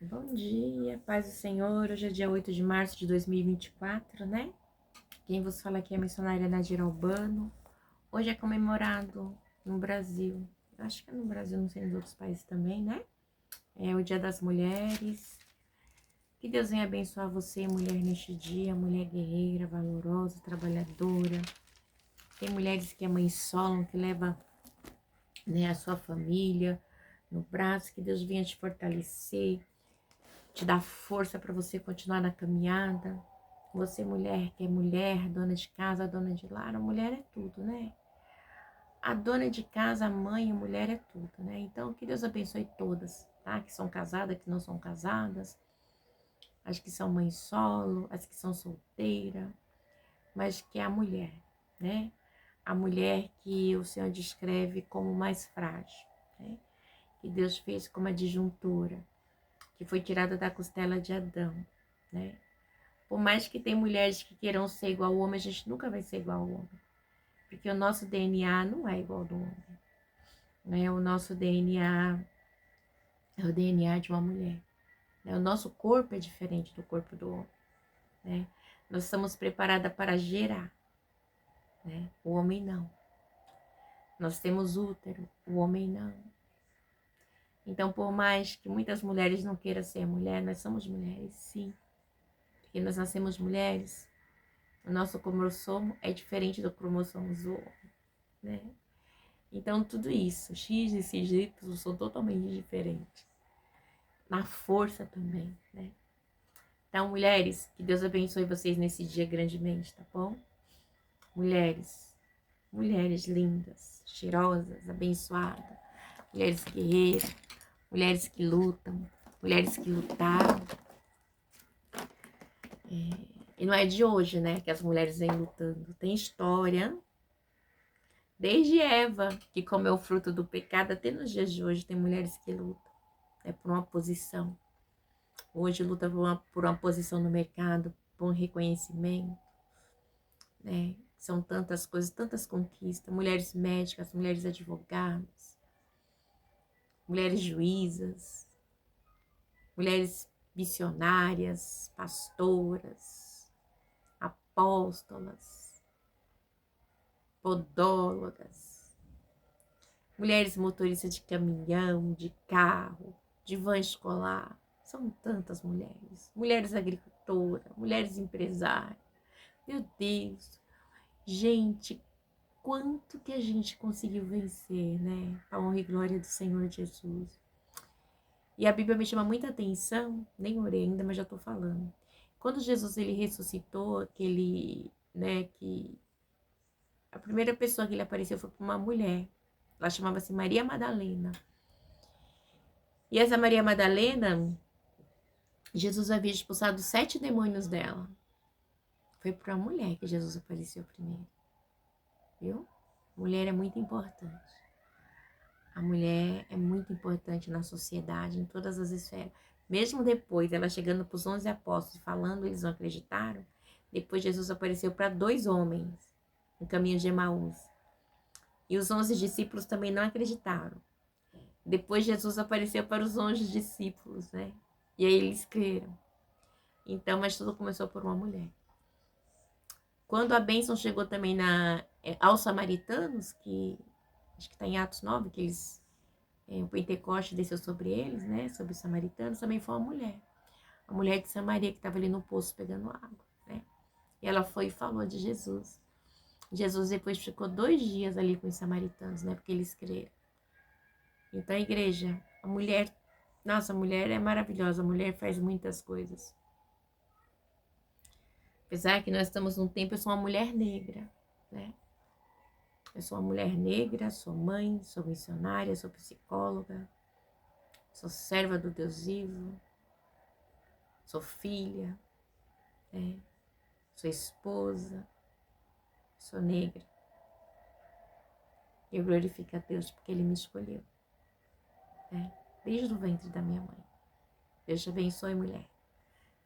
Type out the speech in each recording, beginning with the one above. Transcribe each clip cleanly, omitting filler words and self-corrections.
Bom dia, paz do Senhor. Hoje é dia 8 de março de 2024, né? Quem vos fala aqui é a missionária Nadira Albano. Hoje é comemorado no Brasil. Eu acho que é no Brasil, não sei nos outros países também, né? É o Dia das Mulheres. Que Deus venha abençoar você, mulher, neste dia. Mulher guerreira, valorosa, trabalhadora. Tem mulheres que é mãe solo, que leva, né, a sua família no braço. Que Deus venha te fortalecer, te dar força para você continuar na caminhada. Você, mulher, que é mulher, dona de casa, dona de lar, a mulher é tudo, né? A dona de casa, a mãe, a mulher é tudo, né? Então, que Deus abençoe todas, tá? Que são casadas, que não são casadas, as que são mãe solo, as que são solteiras, mas que é a mulher, né? A mulher que o Senhor descreve como mais frágil, né? Que Deus fez como a disjuntura, que foi tirada da costela de Adão, né? Por mais que tem mulheres que queiram ser igual ao homem, a gente nunca vai ser igual ao homem. Porque o nosso DNA não é igual ao do homem. Né? O nosso DNA é o DNA de uma mulher. Né? O nosso corpo é diferente do corpo do homem. Né? Nós estamos preparadas para gerar. Né? O homem não. Nós temos útero, o homem não. Então, por mais que muitas mulheres não queiram ser mulher, nós somos mulheres, sim. Porque nós nascemos mulheres. O nosso cromossomo é diferente do cromossomo do homem, né? Então, tudo isso, X e Y são totalmente diferentes. Na força também, né? Então, mulheres, que Deus abençoe vocês nesse dia grandemente, tá bom? Mulheres, mulheres lindas, cheirosas, abençoadas, mulheres guerreiras, mulheres que lutam, mulheres que lutaram. E não é de hoje, né, que as mulheres vêm lutando. Tem história. Desde Eva, que comeu o fruto do pecado, até nos dias de hoje tem mulheres que lutam, né, por uma posição. Hoje luta por uma posição no mercado, por um reconhecimento, né? São tantas coisas, tantas conquistas. Mulheres médicas, mulheres advogadas, mulheres juízas, mulheres missionárias, pastoras, apóstolas, podólogas, mulheres motoristas de caminhão, de carro, de van escolar. São tantas mulheres. Mulheres agricultoras, mulheres empresárias. Meu Deus, gente, quanto que a gente conseguiu vencer, né? A honra e glória do Senhor Jesus. E a Bíblia me chama muita atenção, nem orei ainda, mas já tô falando. Quando Jesus ele ressuscitou, aquele, né, que a primeira pessoa que ele apareceu foi para uma mulher. Ela chamava-se Maria Madalena. E essa Maria Madalena, Jesus havia expulsado 7 demônios dela. Foi para uma mulher que Jesus apareceu primeiro. Viu? Mulher é muito importante. A mulher é muito importante na sociedade, em todas as esferas. Mesmo depois, ela chegando para os 11 apóstolos, falando, eles não acreditaram. Depois Jesus apareceu para 2 homens, no caminho de Emaús. E os 11 discípulos também não acreditaram. Depois Jesus apareceu para os 11 discípulos, né? E aí eles creram. Então, mas tudo começou por uma mulher. Quando a bênção chegou também aos samaritanos, que acho que está em Atos 9, que eles, o Pentecoste desceu sobre eles, né? Sobre os samaritanos, também foi uma mulher. A mulher de Samaria que estava ali no poço pegando água, né? E ela foi e falou de Jesus. Jesus depois ficou 2 dias ali com os samaritanos, né? Porque eles creram. Então, a igreja, a mulher, nossa, a mulher é maravilhosa, a mulher faz muitas coisas. Apesar que nós estamos num tempo, eu sou uma mulher negra, né? Eu sou uma mulher negra, sou mãe, sou missionária, sou psicóloga, sou serva do Deus vivo, sou filha, né? Sou esposa, sou negra. Eu glorifico a Deus porque Ele me escolheu, né? Desde o ventre da minha mãe. Deus te abençoe, mulher.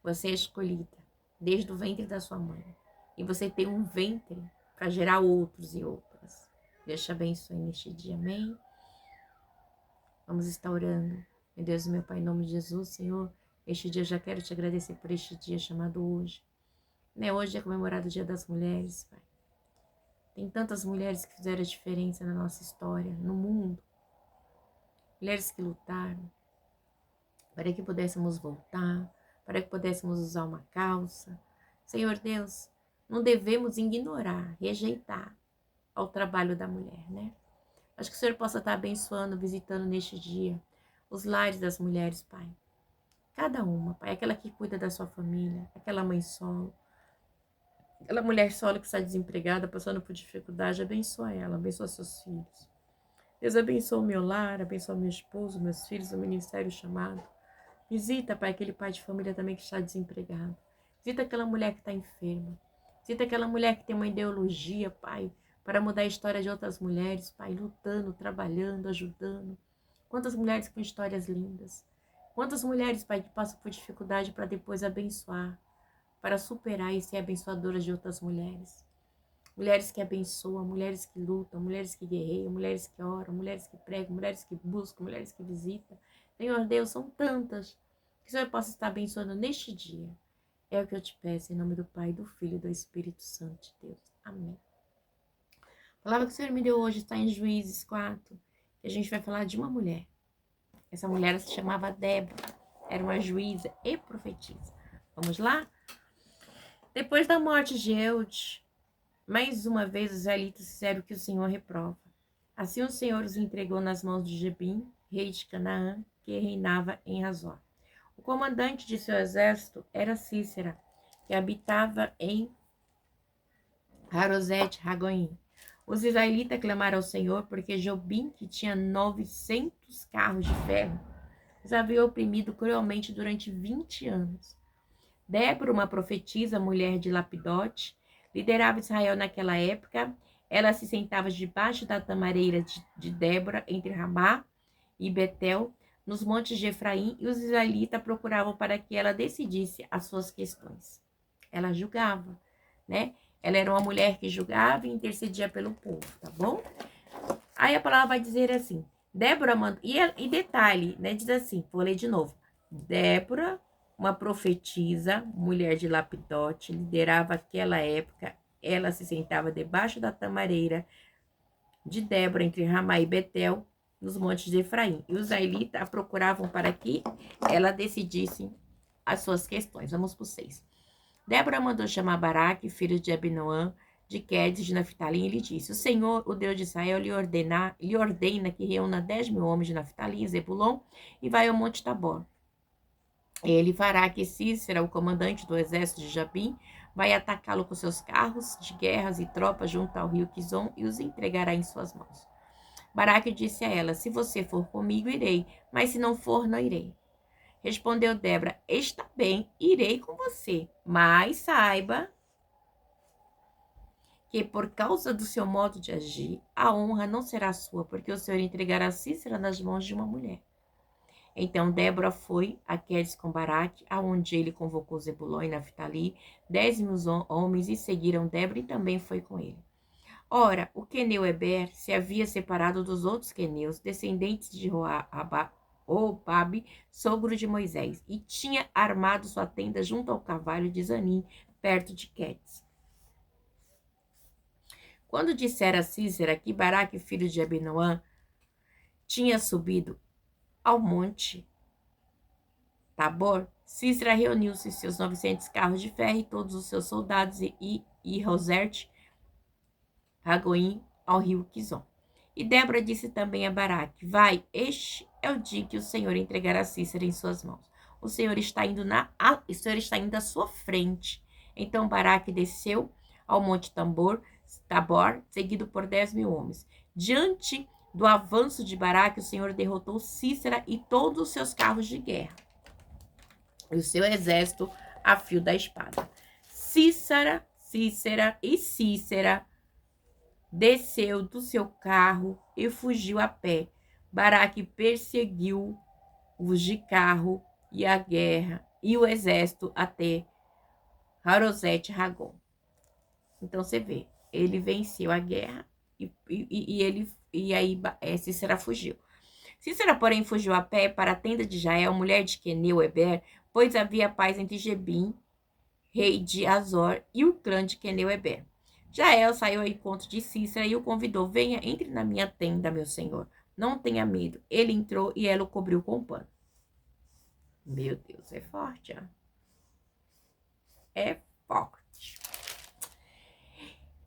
Você é escolhida desde o ventre da sua mãe. E você tem um ventre para gerar outros e outras. Deus te abençoe neste dia, amém? Vamos estar orando. Meu Deus e meu Pai, em nome de Jesus, Senhor, Este dia eu já quero te agradecer por este dia chamado hoje. Né? Hoje é comemorado o Dia das Mulheres, Pai. Tem tantas mulheres que fizeram a diferença na nossa história, no mundo. Mulheres que lutaram para que pudéssemos voltar, para que pudéssemos usar uma calça. Senhor Deus, não devemos ignorar, rejeitar ao trabalho da mulher, né? Acho que o Senhor possa estar abençoando, visitando neste dia os lares das mulheres, Pai. Cada uma, Pai, aquela que cuida da sua família, aquela mãe solo, aquela mulher solo que está desempregada, passando por dificuldade, abençoa ela, abençoa seus filhos. Deus abençoa o meu lar, abençoa meu esposo, meus filhos, o ministério chamado. Visita, Pai, aquele pai de família também que está desempregado. Visita aquela mulher que está enferma. Visita aquela mulher que tem uma ideologia, Pai, para mudar a história de outras mulheres, Pai, lutando, trabalhando, ajudando. Quantas mulheres com histórias lindas. Quantas mulheres, Pai, que passam por dificuldade para depois abençoar, para superar e ser abençoadoras de outras mulheres. Mulheres que abençoam, mulheres que lutam, mulheres que guerreiam, mulheres que oram, mulheres que pregam, mulheres que buscam, mulheres que visitam. Senhor Deus, são tantas que o Senhor possa estar abençoando neste dia. É o que eu te peço, em nome do Pai, do Filho e do Espírito Santo de Deus. Amém. A palavra que o Senhor me deu hoje está em Juízes 4, e a gente vai falar de uma mulher. Essa mulher se chamava Débora, era uma juíza e profetisa. Vamos lá? Depois da morte de Eude, mais uma vez os israelitas fizeram o que o Senhor reprova. Assim o Senhor os entregou nas mãos de Jebim, rei de Canaã, que reinava em Hazor. O comandante de seu exército era Cícera, que habitava em Harosete-Ragoim. Os israelitas clamaram ao Senhor porque Jobim, que tinha 900 carros de ferro, os havia oprimido cruelmente durante 20 anos. Débora, uma profetisa, mulher de Lapidote, liderava Israel naquela época. Ela se sentava debaixo da tamareira de Débora, entre Ramá e Betel, nos montes de Efraim, e os israelitas procuravam para que ela decidisse as suas questões. Ela julgava, né? Ela era uma mulher que julgava e intercedia pelo povo, tá bom? Aí a palavra vai dizer assim, Débora mandou, e detalhe, né? Diz assim, vou ler de novo. Débora, uma profetisa, mulher de Lapidote, liderava aquela época. Ela se sentava debaixo da tamareira de Débora, entre Ramá e Betel, nos montes de Efraim. E os israelitas a procuravam para que ela decidisse as suas questões. Vamos para o 6. Débora mandou chamar Baraque, filho de Abinoam, de Quedes, de Naphtali, e lhe disse, o Senhor, o Deus de Israel, lhe ordena que reúna 10.000 homens de Naphtali e Zebulon e vai ao Monte Tabor. Ele fará que Cícera, o comandante do exército de Jabim, vai atacá-lo com seus carros de guerras e tropas junto ao rio Quizon e os entregará em suas mãos. Baraque disse a ela, se você for comigo, irei, mas se não for, não irei. Respondeu Débora, está bem, irei com você, mas saiba que por causa do seu modo de agir, a honra não será sua, porque o Senhor entregará Cícera nas mãos de uma mulher. Então Débora foi a Quedes com Baraque, aonde ele convocou Zebulon e Naphtali, 10.000 homens, e seguiram Débora e também foi com ele. Ora, o queneu Eber se havia separado dos outros queneus, descendentes de Obabe, sogro de Moisés, e tinha armado sua tenda junto ao carvalho de Zanim, perto de Quedes. Quando dissera a Cícera que Baraque, filho de Abinoam, tinha subido ao monte Tabor, Cícera reuniu-se seus 900 carros de ferro e todos os seus soldados e Roserte, Ragoim, ao rio Quizon. E Débora disse também a Baraque, vai, este é o dia que o Senhor entregará Cícera em suas mãos. O Senhor está indo à sua frente. Então Baraque desceu ao monte Tabor, seguido por 10.000 homens. Diante do avanço de Baraque, o Senhor derrotou Cícera e todos os seus carros de guerra, e o seu exército a fio da espada. Cícera desceu do seu carro e fugiu a pé. Baraque perseguiu-os de carro e a guerra e o exército até Harosete-Ragon. Então você vê, ele venceu a guerra e aí Cícera fugiu. Cícera, porém, fugiu a pé para a tenda de Jael, mulher de Queneu Eber, pois havia paz entre Gebim, rei de Azor, e o clã de Queneu-Eber. Jael saiu ao encontro de Cícera e o convidou: venha, entre na minha tenda, meu senhor. Não tenha medo. Ele entrou e ela o cobriu com pano. Meu Deus, é forte, ó. É forte.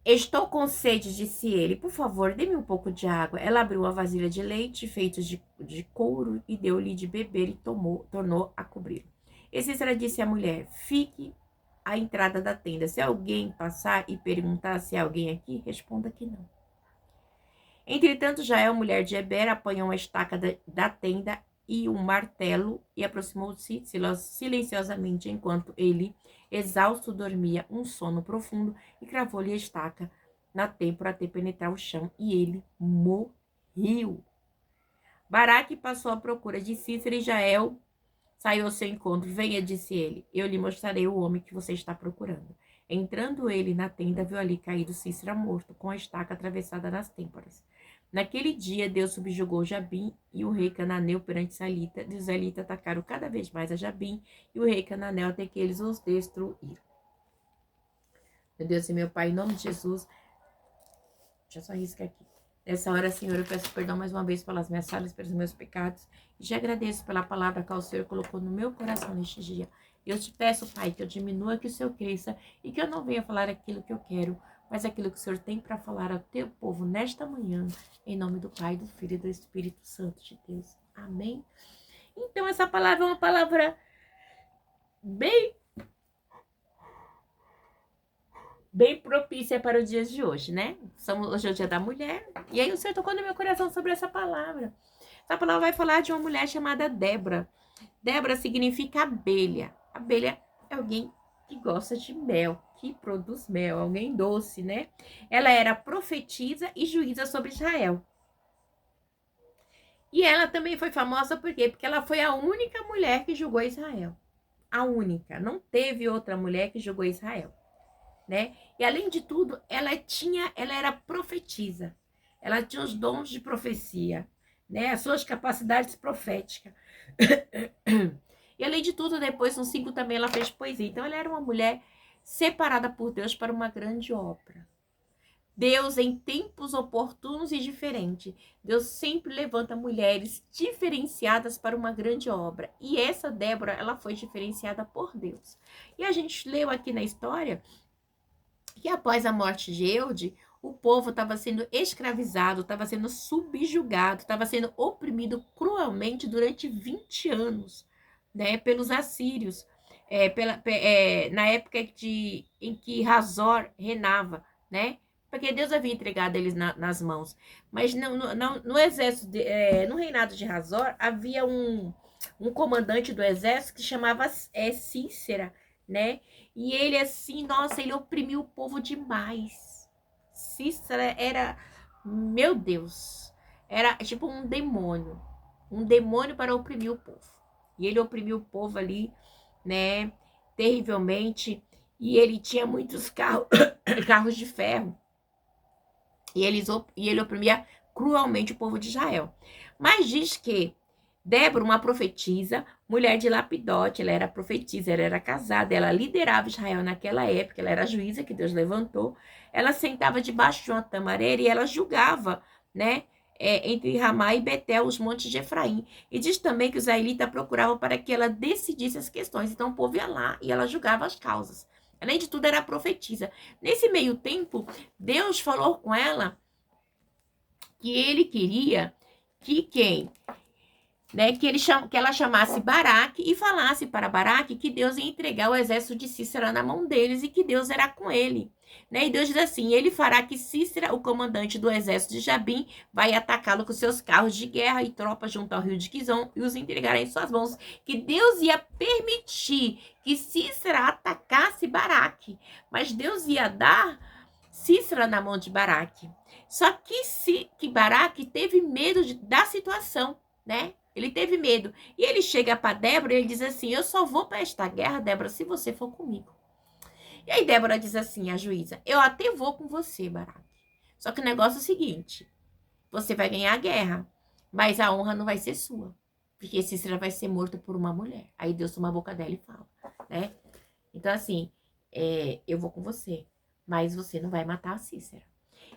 Estou com sede, disse ele. Por favor, dê-me um pouco de água. Ela abriu uma vasilha de leite feito de couro e deu-lhe de beber e tornou a cobrir. E Cícera disse à mulher: fique à entrada da tenda. Se alguém passar e perguntar se há alguém aqui, responda que não. Entretanto, Jael, mulher de Eber, apanhou uma estaca da tenda e um martelo e aproximou-se silenciosamente enquanto ele, exausto, dormia um sono profundo e cravou-lhe a estaca na têmpora até penetrar o chão e ele morreu. Baraque passou à procura de Cícera e Jael saiu ao seu encontro. Venha, disse ele, eu lhe mostrarei o homem que você está procurando. Entrando ele na tenda, viu ali caído Cícera morto, com a estaca atravessada nas têmporas. Naquele dia, Deus subjugou Jabim e o rei Cananeu perante Israelita, e os israelitas atacaram cada vez mais a Jabim e o rei Cananeu até que eles os destruíram. Meu Deus e meu Pai, em nome de Jesus, deixa eu só riscar aqui. Nessa hora, Senhor, eu peço perdão mais uma vez pelas minhas falhas, pelos meus pecados, e te agradeço pela palavra que o Senhor colocou no meu coração neste dia. Eu te peço, Pai, que eu diminua, que o Senhor cresça, e que eu não venha falar aquilo que eu quero, mas aquilo que o Senhor tem para falar ao teu povo nesta manhã, em nome do Pai, do Filho e do Espírito Santo de Deus. Amém? Então, essa palavra é uma palavra bem propícia para os dias de hoje, né? Hoje é o dia da mulher, e aí o Senhor tocou no meu coração sobre essa palavra. Essa palavra vai falar de uma mulher chamada Débora. Débora significa abelha. Abelha é alguém que gosta de mel, que produz mel, alguém doce, né? Ela era profetisa e juíza sobre Israel. E ela também foi famosa por quê? Porque ela foi a única mulher que julgou Israel. A única. Não teve outra mulher que julgou Israel, né? E além de tudo, ela era profetisa. Ela tinha os dons de profecia, né? As suas capacidades proféticas. E além de tudo, depois no 5 também ela fez poesia. Então ela era uma mulher separada por Deus para uma grande obra. Deus, em tempos oportunos e diferentes, Deus sempre levanta mulheres diferenciadas para uma grande obra. E essa Débora, ela foi diferenciada por Deus. E a gente leu aqui na história que após a morte de Eude, o povo estava sendo escravizado, estava sendo subjugado, estava sendo oprimido cruelmente durante 20 anos, né, pelos assírios, na época em que Razor reinava, né? Porque Deus havia entregado eles nas mãos. Mas no exército, no reinado de Razor, havia um comandante do exército que chamava Cícera, né? E ele, assim, nossa, ele oprimiu o povo demais. Cícera era, meu Deus, era tipo um demônio para oprimir o povo. E ele oprimiu o povo ali, né, terrivelmente. E ele tinha muitos carros de ferro. E ele oprimia cruelmente o povo de Israel. Mas diz que Débora, uma profetisa, mulher de Lapidote, ela era profetisa, ela era casada, ela liderava Israel naquela época, ela era a juíza que Deus levantou. Ela sentava debaixo de uma tamareira e ela julgava, né, entre Ramá e Betel, os montes de Efraim. E diz também que os israelitas procuravam para que ela decidisse as questões. Então o povo ia lá e ela julgava as causas. Além de tudo, era profetisa. Nesse meio tempo, Deus falou com ela que ele queria que quem? Né, que ela chamasse Baraque e falasse para Baraque que Deus ia entregar o exército de Cícera na mão deles e que Deus era com ele. Né? E Deus diz assim, ele fará que Cícera, o comandante do exército de Jabim, vai atacá-lo com seus carros de guerra e tropas junto ao rio de Quizon e os entregará em suas mãos. Que Deus ia permitir que Cícera atacasse Baraque, mas Deus ia dar Cícera na mão de Baraque. Só que Baraque teve medo da situação, né? Ele teve medo. E ele chega para Débora e ele diz assim, eu só vou para esta guerra, Débora, se você for comigo. E aí Débora diz assim, a juíza, eu até vou com você, Baraque. Só que o negócio é o seguinte, você vai ganhar a guerra, mas a honra não vai ser sua. porque Cícera vai ser morta por uma mulher. Aí Deus toma a boca dela e fala, né? Então, assim, eu vou com você, mas você não vai matar a Cícera.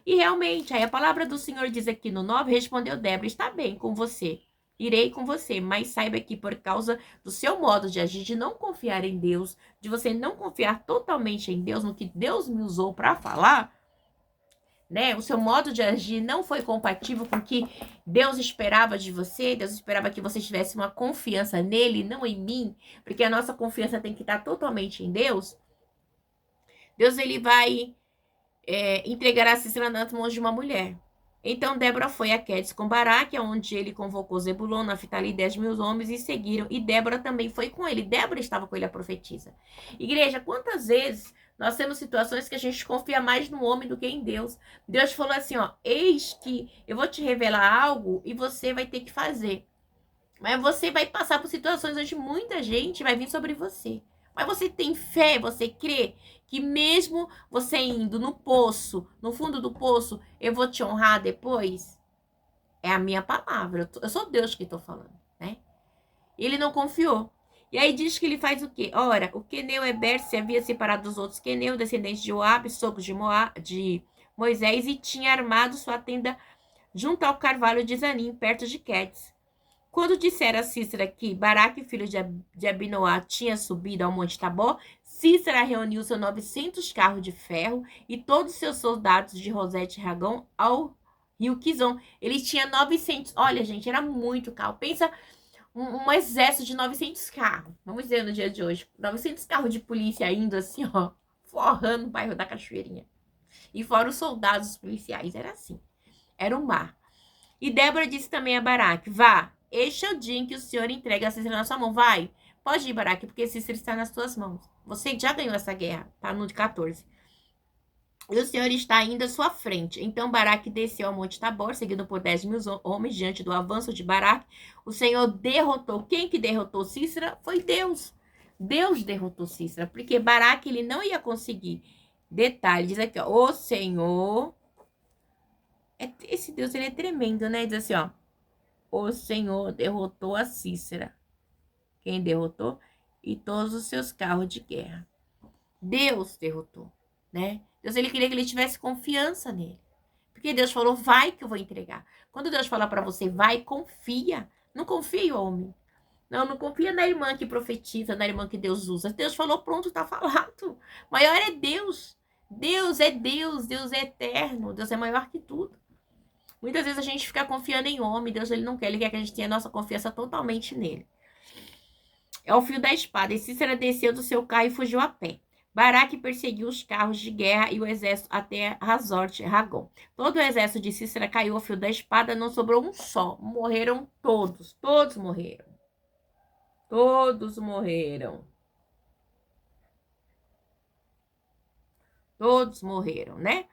E realmente, aí a palavra do Senhor diz aqui no 9, respondeu Débora, está bem com você, irei com você, mas saiba que por causa do seu modo de agir, de não confiar em Deus, de você não confiar totalmente em Deus, no que Deus me usou para falar, né? O seu modo de agir não foi compatível com o que Deus esperava de você. Deus esperava que você tivesse uma confiança nele, não em mim, porque a nossa confiança tem que estar totalmente em Deus. Deus, ele vai entregar a Cícera nas mãos de uma mulher. Então Débora foi a Quedes com Baraque, onde ele convocou Zebulon, Naftali e 10.000 homens e seguiram. E Débora também foi com ele. Débora estava com ele, a profetisa. Igreja, quantas vezes nós temos situações que a gente confia mais no homem do que em Deus? Deus falou assim, ó, eis que eu vou te revelar algo e você vai ter que fazer. Mas você vai passar por situações onde muita gente vai vir sobre você. Mas você tem fé, você crê que mesmo você indo no poço, no fundo do poço, eu vou te honrar depois? É a minha palavra. Eu sou Deus que estou falando, né? Ele não confiou. E aí diz que ele faz o quê? Ora, o queneu Eber se havia separado dos outros queneus, descendentes de Joabe, sogro de Moisés, e tinha armado sua tenda junto ao carvalho de Zanim, perto de Quedes. Quando dissera a Cícera que Baraque, filho de Abinoá, tinha subido ao Monte Tabor, Cícera reuniu seus 900 carros de ferro e todos seus soldados de Rosete e Ragão ao rio Quizon. Ele tinha 900. Olha, gente, era muito carro. Pensa um exército de 900 carros. Vamos dizer no dia de hoje. 900 carros de polícia indo assim, ó, forrando o bairro da Cachoeirinha. E fora os soldados policiais. Era assim. Era um mar. E Débora disse também a Baraque, vá, este é o dia em que o Senhor entrega a Cícera na sua mão. Vai, pode ir, Baraque, porque Cícera está nas tuas mãos. Você já ganhou essa guerra, tá no 14. E o Senhor está ainda à sua frente. Então Baraque desceu ao Monte Tabor, seguido por 10.000 homens, diante do avanço de Baraque. O Senhor derrotou. Quem que derrotou Cícera? Foi Deus. Deus derrotou Cícera, porque Baraque ele não ia conseguir. Detalhe, diz aqui, ó, o Senhor... Esse Deus, ele é tremendo, né? Diz assim, ó, o Senhor derrotou a Cícera. Quem derrotou? E todos os seus carros de guerra. Deus derrotou, né? Deus, ele queria que ele tivesse confiança nele. Porque Deus falou, vai que eu vou entregar. Quando Deus falar para você, vai, confia. Não confia em homem. Não confia na irmã que profetiza, na irmã que Deus usa. Deus falou, pronto, tá falado. Maior é Deus. Deus é Deus, Deus é eterno, Deus é maior que tudo. Muitas vezes a gente fica confiando em homem, Deus ele não quer, ele quer que a gente tenha a nossa confiança totalmente nele. É o fio da espada. E Cícera desceu do seu carro e fugiu a pé. Baraque perseguiu os carros de guerra e o exército até Razorte, Ragon. Todo o exército de Cícera caiu ao fio da espada, não sobrou um só. Morreram todos, todos morreram. Todos morreram. Todos morreram, né?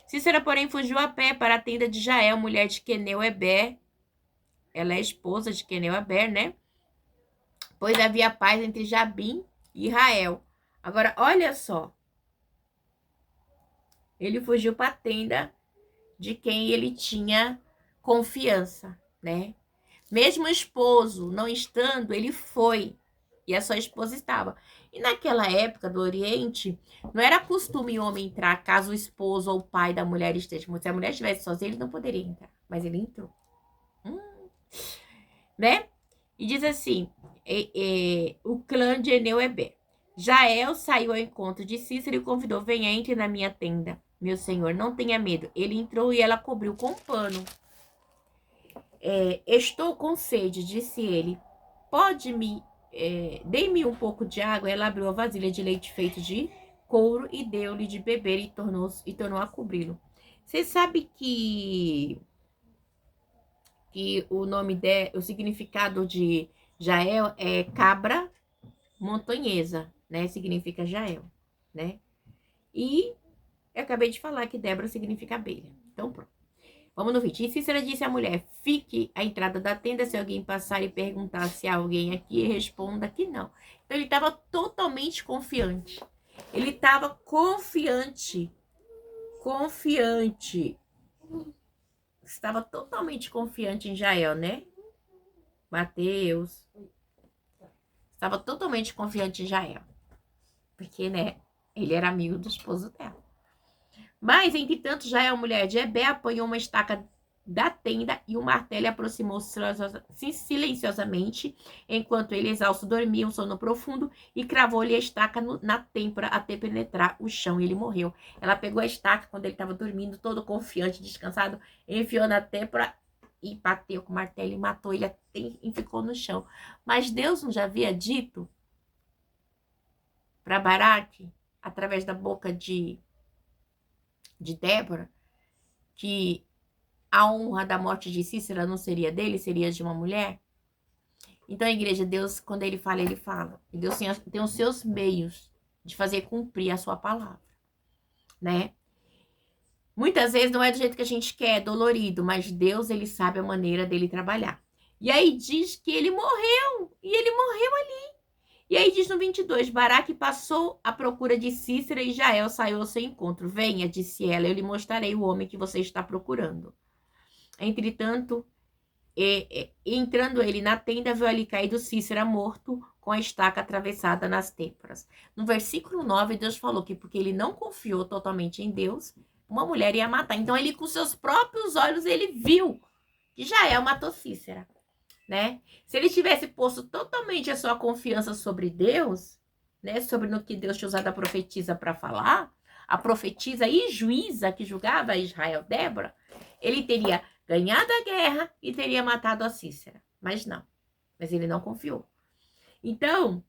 Cícera, porém, fugiu a pé para a tenda de Jael, mulher de Queneu Eber. Ela é esposa de Queneu Eber, né? Pois havia paz entre Jabim e Israel. Agora, olha só. Ele fugiu para a tenda de quem ele tinha confiança, né? Mesmo o esposo não estando, ele foi. E a sua esposa estava. E naquela época do Oriente, não era costume o homem entrar caso o esposo ou o pai da mulher esteja. Se a mulher estivesse sozinha, ele não poderia entrar. Mas ele entrou. Né? E diz assim, o clã de Eneu-Eber. Jael saiu ao encontro de Cícera e o convidou, venha, entre na minha tenda, meu senhor, não tenha medo. Ele entrou e ela cobriu com pano. Estou com sede, disse ele. Dê-me um pouco de água. Ela abriu a vasilha de leite feito de couro e deu-lhe de beber e tornou a cobri-lo. Você sabe que o significado de Jael é cabra montanhesa, né? Significa Jael, né? E eu acabei de falar que Débora significa abelha. Então, pronto. Vamos no vídeo. E Cícera disse à mulher, fique à entrada da tenda, se alguém passar e perguntar se há alguém aqui, responda que não. Então, ele estava totalmente confiante. Ele estava confiante. Estava totalmente confiante em Jael, né? Mateus, estava totalmente confiante em Jael. Porque, né, ele era amigo do esposo dela. Mas, entretanto, Jael, mulher de Ebé, apanhou uma estaca da tenda e o martelo aproximou-se silenciosamente, enquanto ele, exausto, dormia um sono profundo, e cravou-lhe a estaca na têmpora até penetrar o chão, e ele morreu. Ela pegou a estaca quando ele estava dormindo, todo confiante, descansado, enfiou na têmpora e bateu com o martelo e matou ele e ficou no chão. Mas Deus não já havia dito para Baraque, através da boca de Débora, que a honra da morte de Cícera não seria dele, seria de uma mulher? Então, a igreja, Deus, quando ele fala, ele fala. E Deus tem os seus meios de fazer cumprir a sua palavra, né? Muitas vezes não é do jeito que a gente quer, é dolorido, mas Deus, ele sabe a maneira dele trabalhar. E aí diz que ele morreu, e ele morreu ali. E aí diz no 22, Baraque passou à procura de Cícera e Jael saiu ao seu encontro. Venha, disse ela, eu lhe mostrarei o homem que você está procurando. Entretanto, entrando ele na tenda, viu ali caído Cícera morto, com a estaca atravessada nas têmporas. No versículo 9, Deus falou que porque ele não confiou totalmente em Deus, uma mulher ia matar. Então ele, com seus próprios olhos, ele viu que Jael matou Cícera, né? Se ele tivesse posto totalmente a sua confiança sobre Deus, né, sobre no que Deus tinha usado a profetisa para falar, a profetisa e juíza que julgava Israel, Débora, ele teria ganhado a guerra e teria matado a Cícera. Mas não. Mas ele não confiou. Então,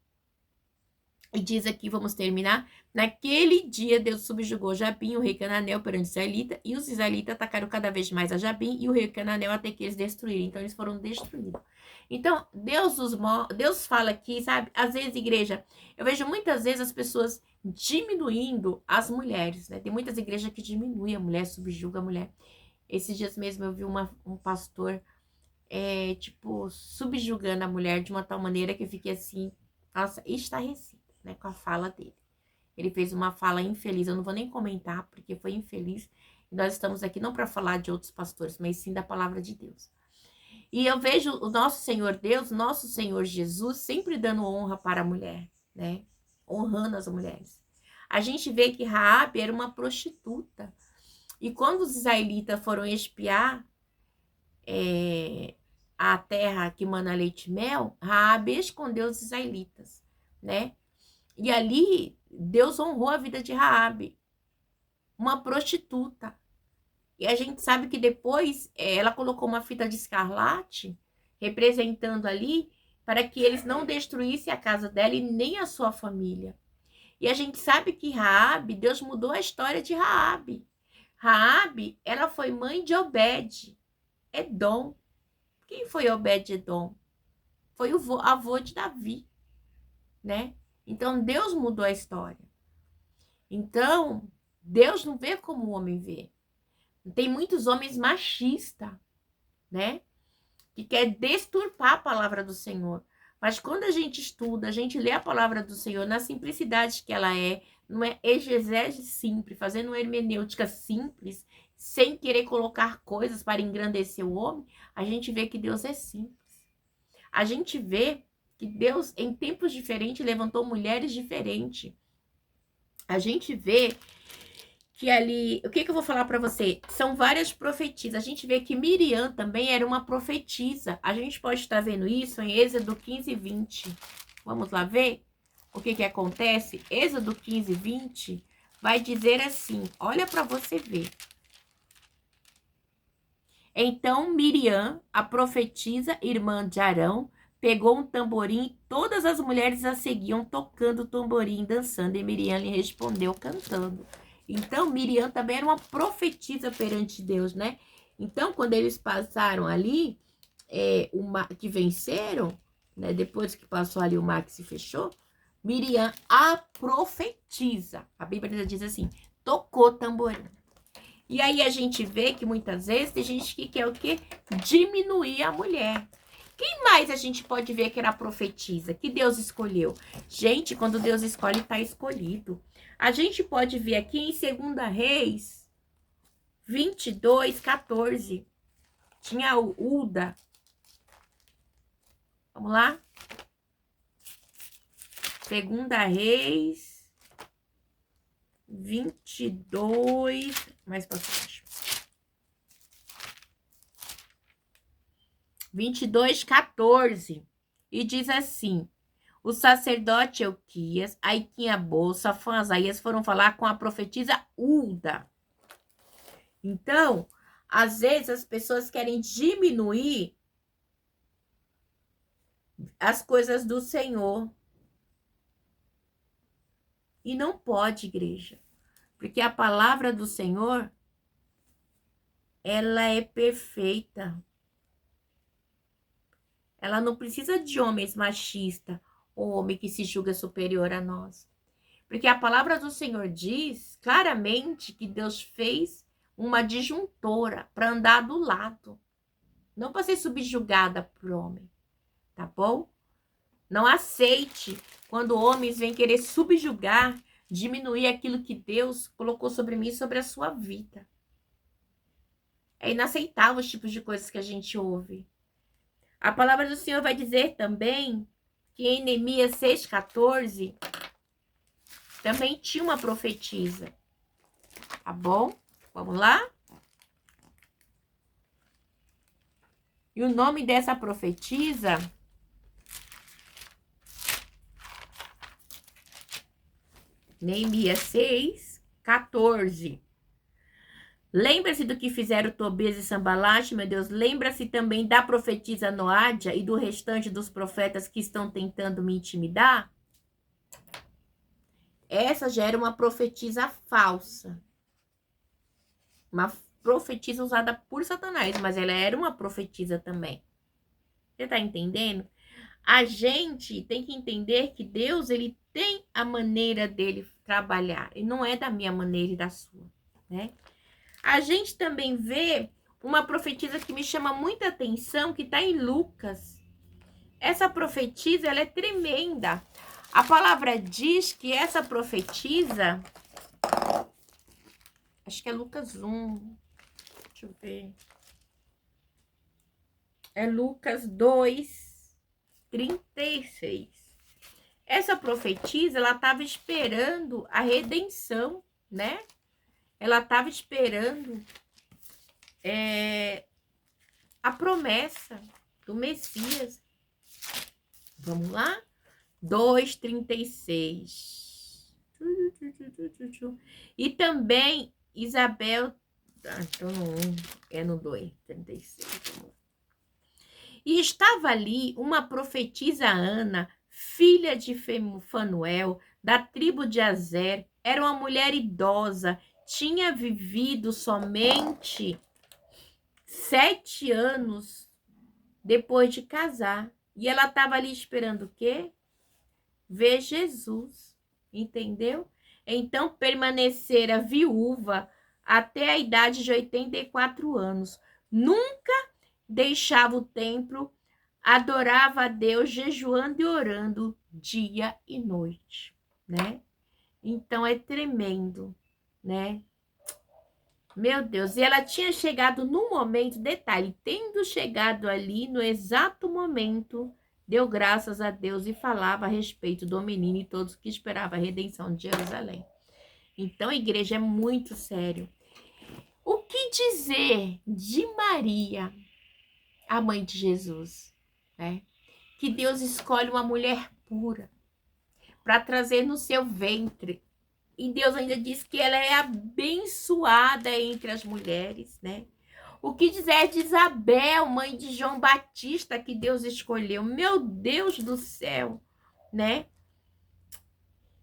e diz aqui, vamos terminar. Naquele dia, Deus subjugou Jabim, o rei cananeu, perante os israelitas, e os israelitas atacaram cada vez mais a Jabim e o rei cananeu até que eles destruíram. Então, eles foram destruídos. Então, Deus fala aqui, sabe? Às vezes, igreja, eu vejo muitas vezes as pessoas diminuindo as mulheres, né? Tem muitas igrejas que diminuem a mulher, subjuga a mulher. Esses dias mesmo eu vi um pastor, subjugando a mulher de uma tal maneira que eu fiquei assim, nossa, estarrecida, né, com a fala dele. Ele fez uma fala infeliz, eu não vou nem comentar, porque foi infeliz. E nós estamos aqui não para falar de outros pastores, mas sim da palavra de Deus. E eu vejo o nosso Senhor Deus, nosso Senhor Jesus, sempre dando honra para a mulher, né? Honrando as mulheres. A gente vê que Raabe era uma prostituta. E quando os israelitas foram espiar a terra que mana leite e mel, Raabe escondeu os israelitas, né? E ali Deus honrou a vida de Raabe, uma prostituta. E a gente sabe que depois ela colocou uma fita de escarlate, representando ali, para que eles não destruíssem a casa dela e nem a sua família. E a gente sabe que Raabe, Deus mudou a história de Raabe. Raabe, ela foi mãe de Obed-Edom. Quem foi Obed-Edom? Foi o avô de Davi, né? Então, Deus mudou a história. Então, Deus não vê como o homem vê. Tem muitos homens machistas, né? Que quer deturpar a palavra do Senhor. Mas quando a gente estuda, a gente lê a palavra do Senhor na simplicidade que ela é, não é exegese simples, fazendo uma hermenêutica simples, sem querer colocar coisas para engrandecer o homem, a gente vê que Deus é simples. A gente vê que Deus, em tempos diferentes, levantou mulheres diferentes. A gente vê que ali... O que eu vou falar para você? São várias profetisas. A gente vê que Miriam também era uma profetisa. A gente pode estar vendo isso em Êxodo 15, 20. Vamos lá ver o que acontece? Êxodo 15, 20 vai dizer assim, olha para você ver. Então Miriam, a profetisa, irmã de Arão, pegou um tamborim e todas as mulheres a seguiam tocando o tamborim, dançando. E Miriam lhe respondeu cantando. Então Miriam também era uma profetisa perante Deus, né? Então quando eles passaram ali, que venceram, né? Depois que passou ali o mar que se fechou, Miriam, a profetisa, a Bíblia diz assim, tocou tamborim. E aí a gente vê que muitas vezes tem gente que quer o quê? Diminuir a mulher. Quem mais a gente pode ver que era profetisa? Que Deus escolheu? Gente, quando Deus escolhe, está escolhido. A gente pode ver aqui em 2 Reis 22, 14. Tinha o Uda. Vamos lá? Segunda Reis 22, mais pra baixo. 22:14. E diz assim: o sacerdote Euquias, Aiquim-Abô, Safã, Asaías foram falar com a profetisa Hulda. Então, às vezes as pessoas querem diminuir as coisas do Senhor. E não pode, igreja. Porque a palavra do Senhor, ela é perfeita. Ela não precisa de homens machistas ou homem que se julga superior a nós. Porque a palavra do Senhor diz claramente que Deus fez uma disjuntora para andar do lado. Não para ser subjugada por homem. Tá bom? Não aceite quando homens vêm querer subjugar, diminuir aquilo que Deus colocou sobre mim e sobre a sua vida. É inaceitável os tipos de coisas que a gente ouve. A palavra do Senhor vai dizer também que em Neemias 6,14 também tinha uma profetisa. Tá bom? Vamos lá? E o nome dessa profetisa Neemias 6,14. Lembra-se do que fizeram Tobias e Sanbalate, meu Deus. Lembra-se também da profetisa Noádia e do restante dos profetas que estão tentando me intimidar? Essa já era uma profetisa falsa. Uma profetisa usada por Satanás, mas ela era uma profetisa também. Você tá entendendo? A gente tem que entender que Deus, ele tem a maneira dele trabalhar. E não é da minha maneira e da sua, né? A gente também vê uma profetisa que me chama muita atenção, que está em Lucas. Essa profetisa, ela é tremenda. A palavra diz que essa profetisa, acho que é Lucas 1, deixa eu ver. É Lucas 2:36. Essa profetisa, ela estava esperando a redenção, né? Ela estava esperando a promessa do Messias. Vamos lá? 2:36. E também Isabel. Então é no 2:36. E estava ali uma profetisa Ana, filha de Fanuel, da tribo de Azer. Era uma mulher idosa, tinha vivido somente 7 anos depois de casar. E ela estava ali esperando o quê? Ver Jesus, entendeu? Então permanecera viúva até a idade de 84 anos. Nunca deixava o templo, adorava a Deus, jejuando e orando dia e noite, né? Então é tremendo, né? Meu Deus, e ela tinha chegado no momento, detalhe, tendo chegado ali no exato momento, deu graças a Deus e falava a respeito do menino e todos que esperavam a redenção de Jerusalém. Então a igreja é muito sério. O que dizer de Maria, a mãe de Jesus, né? Que Deus escolhe uma mulher pura para trazer no seu ventre. E Deus ainda diz que ela é abençoada entre as mulheres, né? O que dizer de Isabel, mãe de João Batista, que Deus escolheu? Meu Deus do céu, né?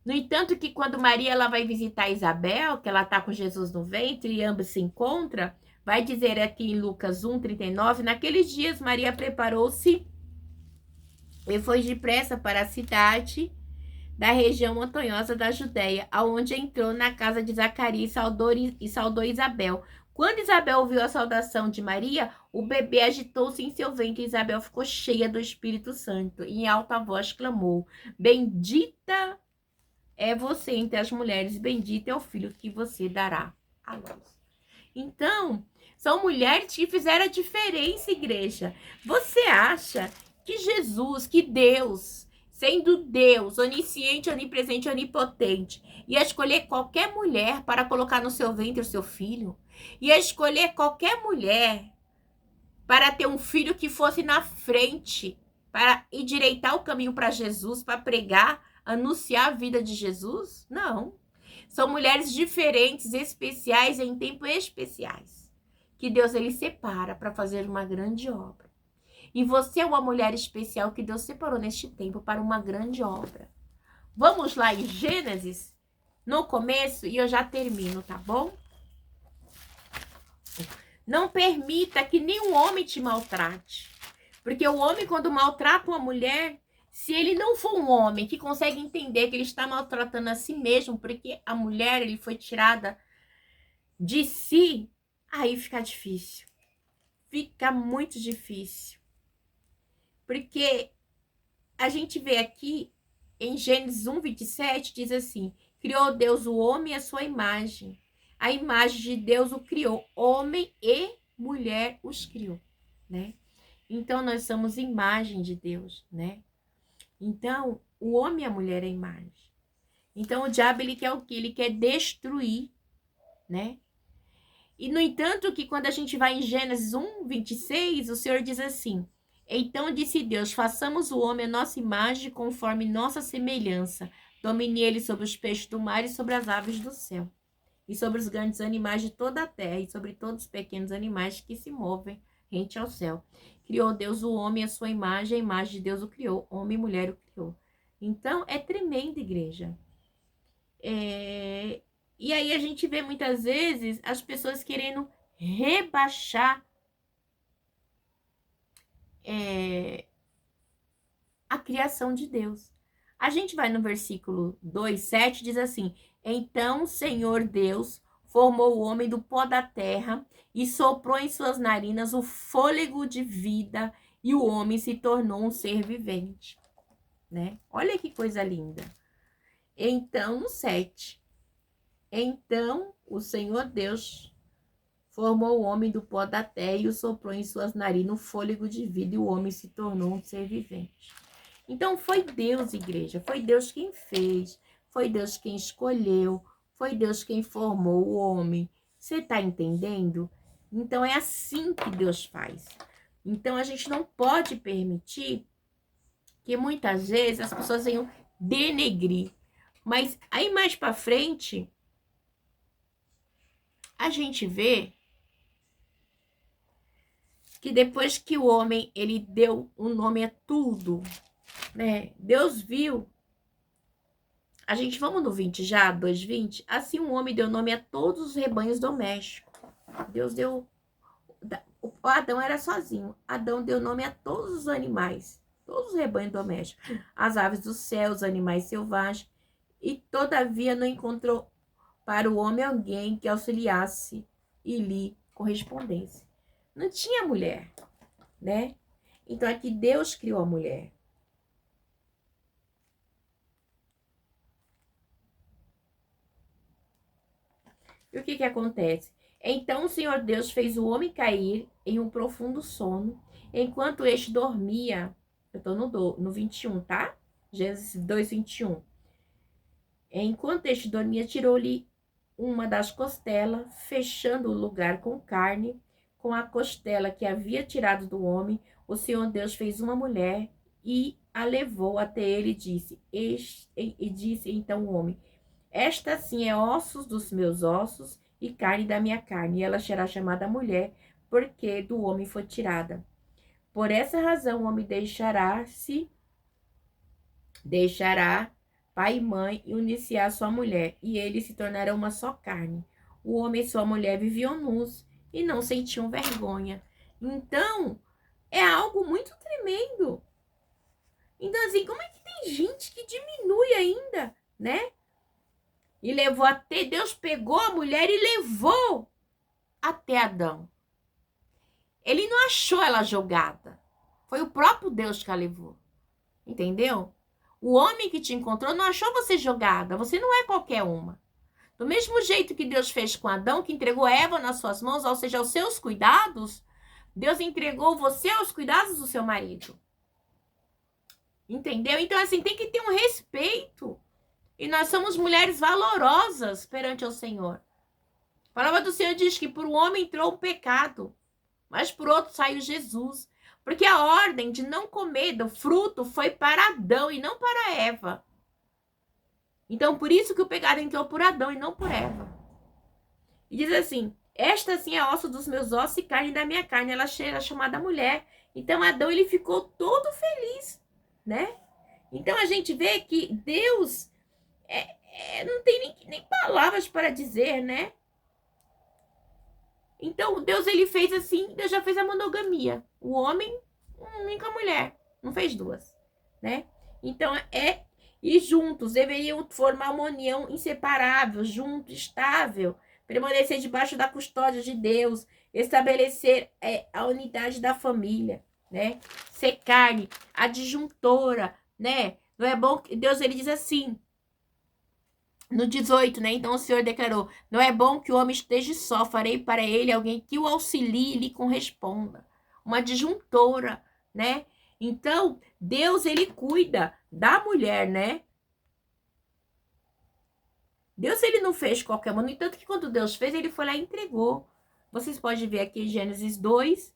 No entanto, que quando Maria ela vai visitar Isabel, que ela está com Jesus no ventre e ambos se encontram, vai dizer aqui em Lucas 1:39, naqueles dias Maria preparou-se e foi depressa para a cidade da região montanhosa da Judéia, aonde entrou na casa de Zacarias e saudou Isabel. Quando Isabel ouviu a saudação de Maria, o bebê agitou-se em seu ventre e Isabel ficou cheia do Espírito Santo. E em alta voz clamou: bendita é você entre as mulheres, bendito é o filho que você dará à luz. Então, são mulheres que fizeram a diferença, igreja. Você acha que Jesus, que Deus, sendo Deus, onisciente, onipresente, onipotente, ia escolher qualquer mulher para colocar no seu ventre o seu filho, ia escolher qualquer mulher para ter um filho que fosse na frente, para endireitar o caminho para Jesus, para pregar, anunciar a vida de Jesus? Não. São mulheres diferentes, especiais, em tempos especiais, que Deus ele separa para fazer uma grande obra. E você é uma mulher especial que Deus separou neste tempo para uma grande obra. Vamos lá em Gênesis, no começo, e eu já termino, tá bom? Não permita que nenhum homem te maltrate. Porque o homem, quando maltrata uma mulher, se ele não for um homem que consegue entender que ele está maltratando a si mesmo, porque a mulher ele foi tirada de si, aí fica difícil. Fica muito difícil. Porque a gente vê aqui em Gênesis 1:27, diz assim: criou Deus o homem à sua imagem. A imagem de Deus o criou, homem e mulher os criou, né? Então nós somos imagem de Deus, né? Então o homem e a mulher é imagem. Então o diabo ele quer o quê? Ele quer destruir, né? E no entanto que quando a gente vai em Gênesis 1:26, o Senhor diz assim: então disse Deus, façamos o homem a nossa imagem conforme nossa semelhança. Domine ele sobre os peixes do mar e sobre as aves do céu. E sobre os grandes animais de toda a terra. E sobre todos os pequenos animais que se movem rente ao céu. Criou Deus o homem à sua imagem. A imagem de Deus o criou. Homem e mulher o criou. Então é tremenda, igreja. E aí a gente vê muitas vezes as pessoas querendo rebaixar a criação de Deus. A gente vai no versículo 2:7, diz assim: então o Senhor Deus formou o homem do pó da terra e soprou em suas narinas o fôlego de vida e o homem se tornou um ser vivente, né? Olha que coisa linda. Então, no 7, então o Senhor Deus formou o homem do pó da terra e o soprou em suas narinas o fôlego de vida e o homem se tornou um ser vivente. Então foi Deus, igreja, foi Deus quem fez, foi Deus quem escolheu, foi Deus quem formou o homem. Você está entendendo? Então é assim que Deus faz. Então a gente não pode permitir que muitas vezes as pessoas venham denegrir. Mas aí mais para frente, a gente vê que depois que o homem ele deu um nome a tudo, né? Deus viu. A gente, vamos no 20 já, 2:20. Assim um homem deu nome a todos os rebanhos domésticos. Deus deu... O Adão era sozinho. Adão deu nome a todos os animais. Todos os rebanhos domésticos. As aves do céu, os animais selvagens. E todavia não encontrou para o homem alguém que auxiliasse e lhe correspondesse. Não tinha mulher, né? Então aqui Deus criou a mulher. E o que acontece? Então o Senhor Deus fez o homem cair em um profundo sono, enquanto este dormia. Eu tô no 21, tá? Gênesis 2:21. Enquanto este dormia, tirou-lhe uma das costelas, fechando o lugar com carne, com a costela que havia tirado do homem. O Senhor Deus fez uma mulher e a levou até ele e disse então o homem: esta sim é ossos dos meus ossos e carne da minha carne, e ela será chamada mulher, porque do homem foi tirada. Por essa razão o homem deixará pai e mãe e unir-se à sua mulher, e eles se tornarão uma só carne. O homem e sua mulher viviam nus e não sentiam vergonha. Então, é algo muito tremendo. Então, assim, como é que tem gente que diminui ainda, né? E levou até, Deus pegou a mulher e levou até Adão. Ele não achou ela jogada. Foi o próprio Deus que a levou. Entendeu? O homem que te encontrou não achou você jogada. Você não é qualquer uma. Do mesmo jeito que Deus fez com Adão, que entregou Eva nas suas mãos, ou seja, aos seus cuidados, Deus entregou você aos cuidados do seu marido. Entendeu? Então, assim, tem que ter um respeito. E nós somos mulheres valorosas perante o Senhor. A palavra do Senhor diz que por um homem entrou o pecado, mas por outro saiu Jesus. Porque a ordem de não comer do fruto foi para Adão e não para Eva. Então, por isso que o pecado entrou por Adão e não por Eva. E diz assim, esta sim é osso dos meus ossos e carne da minha carne. Ela é chamada mulher. Então, Adão, ele ficou todo feliz, né? Então, a gente vê que Deus não tem nem palavras para dizer, né? Então, Deus, ele fez assim, Deus já fez a monogamia. O homem, uma única mulher. Não fez duas, né? Então, e juntos deveriam formar uma união inseparável, junto, estável, permanecer debaixo da custódia de Deus, estabelecer a unidade da família, né? Ser carne, a disjuntora, né? Não é bom que Deus, ele diz assim, no 18, né? Então o Senhor declarou: não é bom que o homem esteja só, farei para ele alguém que o auxilie e lhe corresponda. Uma disjuntora, né? Então, Deus, ele cuida da mulher, né? Deus, ele não fez qualquer uma. No entanto, que quando Deus fez, ele foi lá e entregou. Vocês podem ver aqui em Gênesis 2,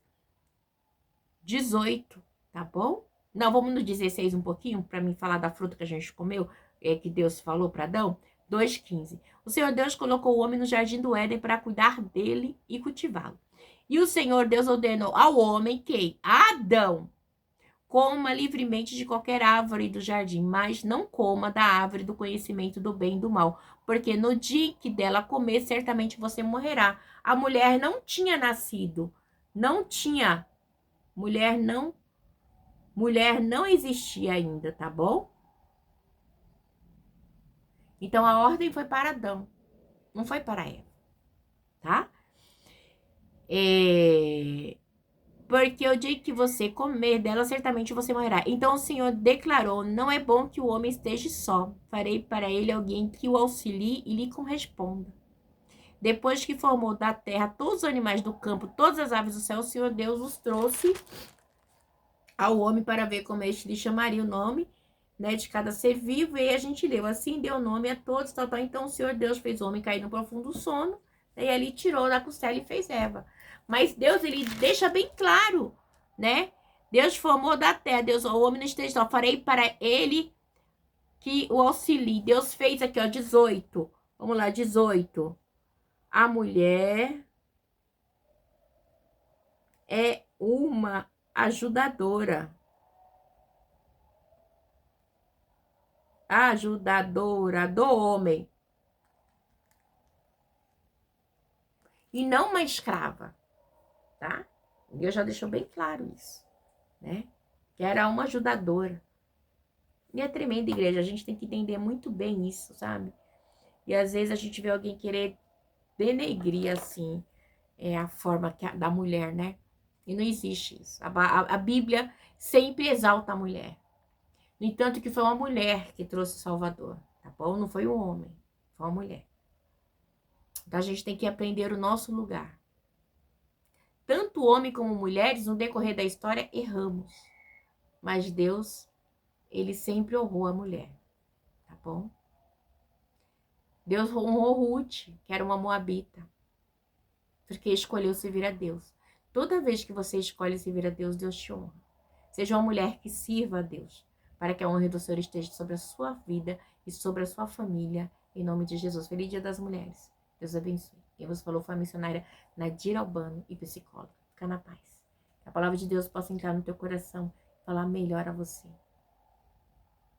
18, tá bom? Não, vamos no 16 um pouquinho, para mim falar da fruta que a gente comeu, que Deus falou para Adão. 2,15. O Senhor Deus colocou o homem no jardim do Éden para cuidar dele e cultivá-lo. E o Senhor Deus ordenou ao homem que, Adão, coma livremente de qualquer árvore do jardim, mas não coma da árvore do conhecimento do bem e do mal, porque no dia que dela comer, certamente você morrerá. A mulher não tinha nascido, não tinha, mulher não existia ainda, tá bom? Então a ordem foi para Adão, não foi para Eva, tá? Porque o dia que você comer dela, certamente você morrerá. Então o Senhor declarou: não é bom que o homem esteja só. Farei para ele alguém que o auxilie e lhe corresponda. Depois que formou da terra todos os animais do campo, todas as aves do céu, o Senhor Deus os trouxe ao homem para ver como este lhe chamaria o nome, né, de cada ser vivo. E aí a gente leu: assim deu nome a todos, tal, tal. Então o Senhor Deus fez o homem cair no profundo sono, e ali tirou da costela e fez Eva. Mas Deus, ele deixa bem claro, né? Deus formou da terra, Deus, o homem não esteja só, farei para ele que o auxilie. Deus fez aqui, ó, 18. Vamos lá, 18. A mulher é uma ajudadora. Ajudadora do homem. E não uma escrava, tá? Deus já deixou bem claro isso, né? Que era uma ajudadora. E é tremenda, igreja. A gente tem que entender muito bem isso, sabe? E às vezes a gente vê alguém querer denegrir, assim, a forma da mulher, né? E não existe isso. A Bíblia sempre exalta a mulher. No entanto, que foi uma mulher que trouxe o Salvador, tá bom? Não foi um homem, foi uma mulher. Então a gente tem que aprender o nosso lugar. Tanto homem como mulheres, no decorrer da história, erramos. Mas Deus, ele sempre honrou a mulher, tá bom? Deus honrou Ruth, que era uma moabita, porque escolheu servir a Deus. Toda vez que você escolhe servir a Deus, Deus te honra. Seja uma mulher que sirva a Deus, para que a honra do Senhor esteja sobre a sua vida e sobre a sua família, em nome de Jesus. Feliz Dia das Mulheres. Deus abençoe. Quem você falou foi a missionária Nadira Albano e psicóloga. Fica na paz. Que a palavra de Deus possa entrar no teu coração e falar melhor a você.